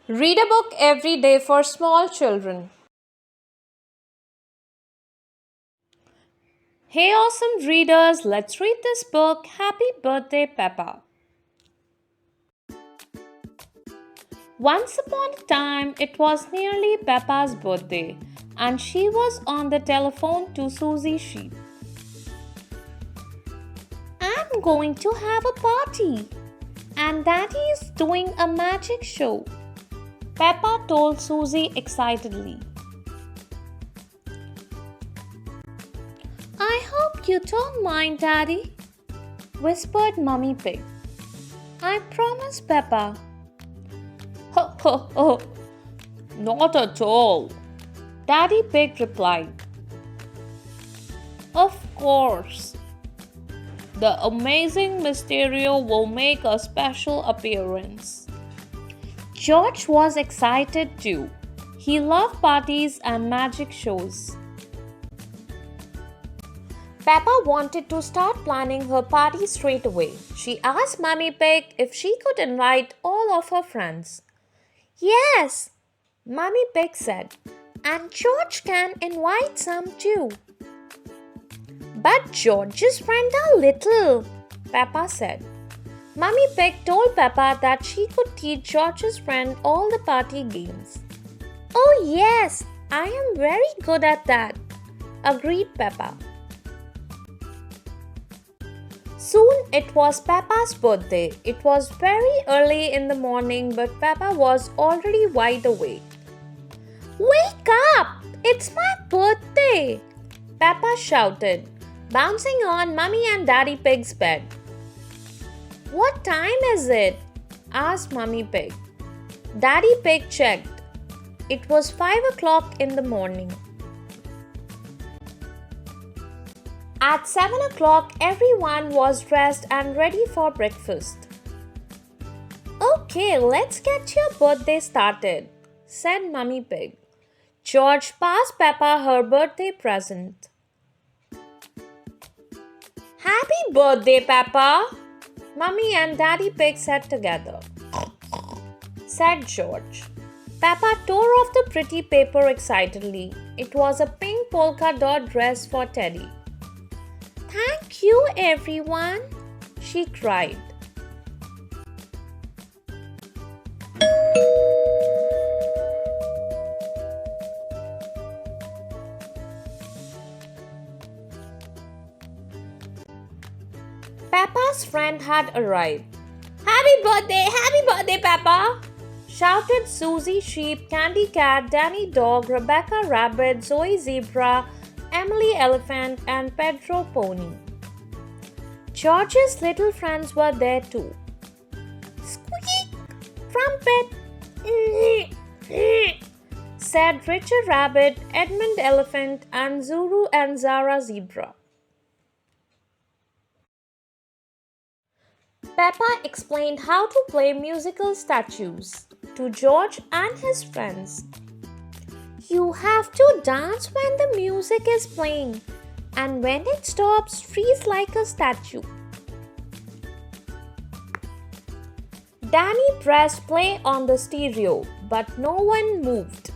Read a book every day for small children. Hey, awesome readers, let's read this book. Happy birthday, Peppa. Once upon a time, it was nearly Peppa's birthday, and she was on the telephone to Susie Sheep. I'm going to have a party, and Daddy is doing a magic show, Peppa told Susie excitedly. I hope you don't mind, Daddy, whispered Mummy Pig. I promise, Peppa. Ho ho ho! Not at all, Daddy Pig replied. Of course. The Amazing Mysterio will make a special appearance. George was excited too. He loved parties and magic shows. Peppa wanted to start planning her party straight away. She asked Mummy Pig if she could invite all of her friends. Yes, Mummy Pig said, and George can invite some too. But George's friends are little, Peppa said. Mummy Pig told Peppa that she could teach George's friend all the party games. Oh yes, I am very good at that, agreed Peppa. Soon it was Peppa's birthday. It was very early in the morning, but Peppa was already wide awake. Wake up! It's my birthday! Peppa shouted, bouncing on Mummy and Daddy Pig's bed. What time is it? Asked Mummy Pig. Daddy Pig checked. It was 5 o'clock in the morning. At 7 o'clock, everyone was dressed and ready for breakfast. Okay, let's get your birthday started, said Mummy Pig. George passed Peppa her birthday present. Happy birthday, Peppa! Mummy and Daddy Pig said together, said George. Peppa tore off the pretty paper excitedly. It was a pink polka dot dress for Teddy. Thank you, everyone, she cried. Peppa's friend had arrived. Happy birthday, Peppa! Shouted Susie Sheep, Candy Cat, Danny Dog, Rebecca Rabbit, Zoe Zebra, Emily Elephant, and Pedro Pony. George's little friends were there too. Squeak! Trumpet! said Richard Rabbit, Edmund Elephant, and Zuru and Zara Zebra. Peppa explained how to play musical statues to George and his friends. You have to dance when the music is playing, and when it stops, freeze like a statue. Danny pressed play on the stereo, but no one moved.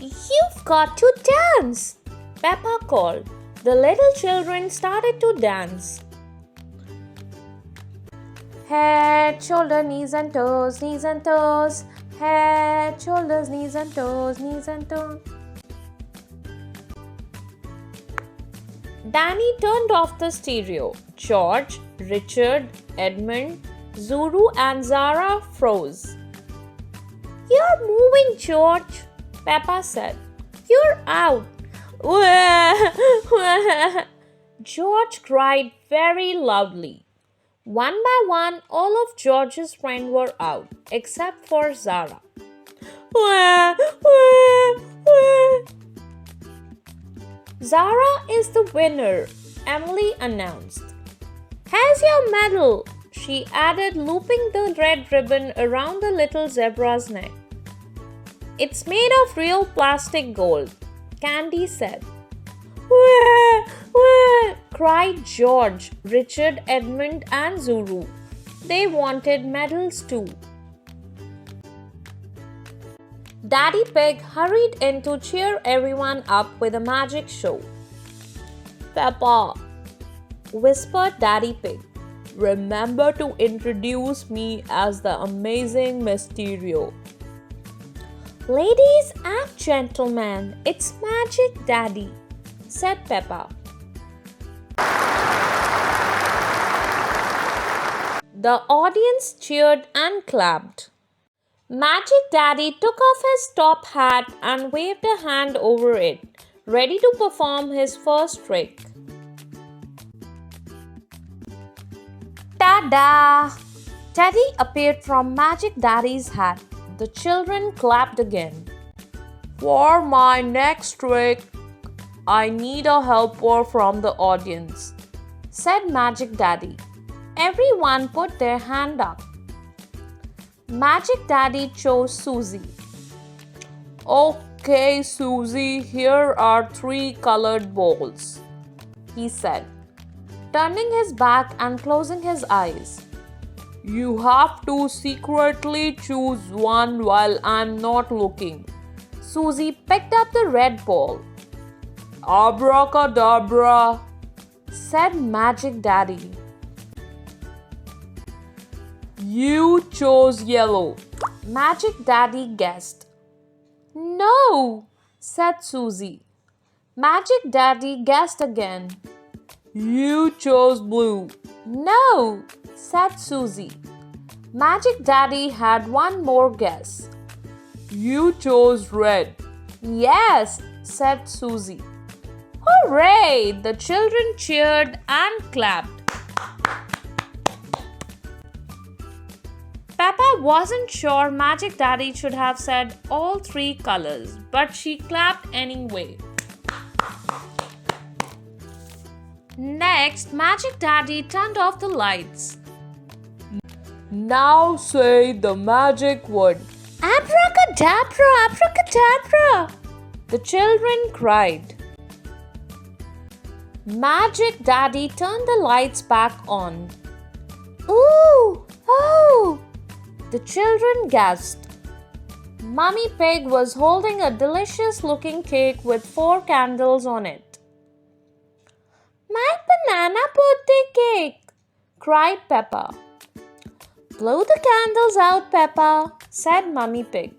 You've got to dance, Peppa called. The little children started to dance. Head, shoulder, knees and toes, knees and toes. Head, shoulders, knees and toes, knees and toes. Danny turned off the stereo. George, Richard, Edmund, Zuru and Zara froze. You're moving, George, Peppa said. You're out. George cried very loudly. One by one, all of George's friends were out, except for Zara. Zara is the winner, Emily announced. Here's your medal, she added, looping the red ribbon around the little zebra's neck. It's made of real plastic gold, Candy said. Wah, wah, cried George, Richard, Edmund, and Zuru. They wanted medals too. Daddy Pig hurried in to cheer everyone up with a magic show. Peppa, whispered Daddy Pig, remember to introduce me as the Amazing Mysterio. Ladies and gentlemen, it's Magic Daddy, said Peppa. The audience cheered and clapped. Magic Daddy took off his top hat and waved a hand over it, ready to perform his first trick. Ta-da! Teddy appeared from Magic Daddy's hat. The children clapped again. For my next trick, I need a helper from the audience, said Magic Daddy. Everyone put their hand up. Magic Daddy chose Susie. Okay, Susie, here are 3 colored balls, he said, turning his back and closing his eyes. You have to secretly choose one while I'm not looking. Susie picked up the red ball. Abracadabra, said Magic Daddy. You chose yellow, Magic Daddy guessed. No, said Susie. Magic Daddy guessed again. You chose blue. No, said Susie. Magic Daddy had one more guess. You chose red. Yes, said Susie. Hooray! The children cheered and clapped. Peppa wasn't sure Magic Daddy should have said all 3 colors, but she clapped anyway. Next, Magic Daddy turned off the lights. Now say the magic word. Abracadabra, abracadabra, the children cried. Magic Daddy turned the lights back on. Ooh, oh, the children gasped. Mummy Pig was holding a delicious looking cake with 4 candles on it. My banana birthday cake, cried Peppa. Blow the candles out, Peppa, said Mummy Pig.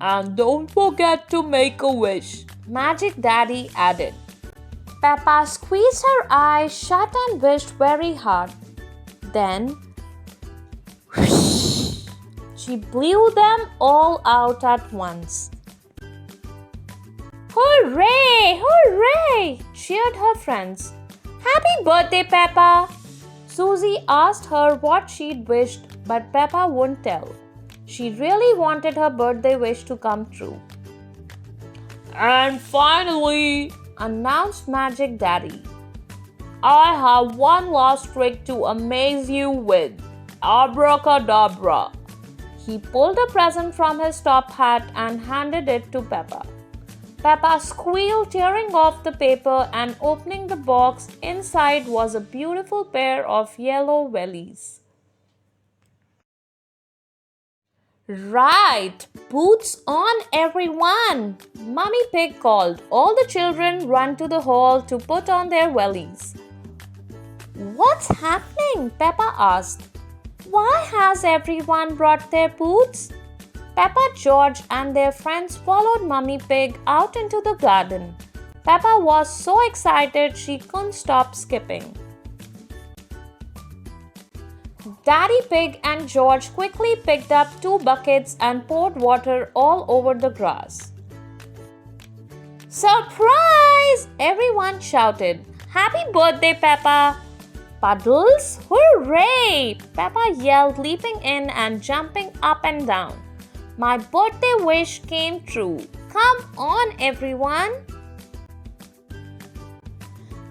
And don't forget to make a wish, Magic Daddy added. Peppa squeezed her eyes shut and wished very hard. Then, whoosh, she blew them all out at once. Hooray! Hooray! Cheered her friends. Happy birthday, Peppa! Susie asked her what she'd wished, but Peppa wouldn't tell. She really wanted her birthday wish to come true. And finally, announced Magic Daddy, I have one last trick to amaze you with. Abracadabra. He pulled a present from his top hat and handed it to Peppa. Peppa squealed, tearing off the paper and opening the box. Inside was a beautiful pair of yellow wellies. Right, boots on everyone, Mummy Pig called. All the children ran to the hall to put on their wellies. What's happening? Peppa asked. Why has everyone brought their boots? Peppa, George and their friends followed Mummy Pig out into the garden. Peppa was so excited she couldn't stop skipping. Daddy Pig and George quickly picked up 2 buckets and poured water all over the grass. Surprise! Everyone shouted. Happy birthday, Peppa! Puddles? Hooray! Peppa yelled, leaping in and jumping up and down. My birthday wish came true. Come on, everyone!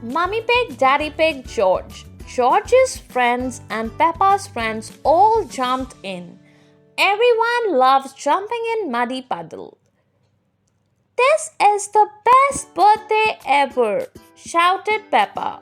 Mummy Pig, Daddy Pig, George. George's friends and Peppa's friends all jumped in. Everyone loves jumping in muddy puddle. This is the best birthday ever, shouted Peppa.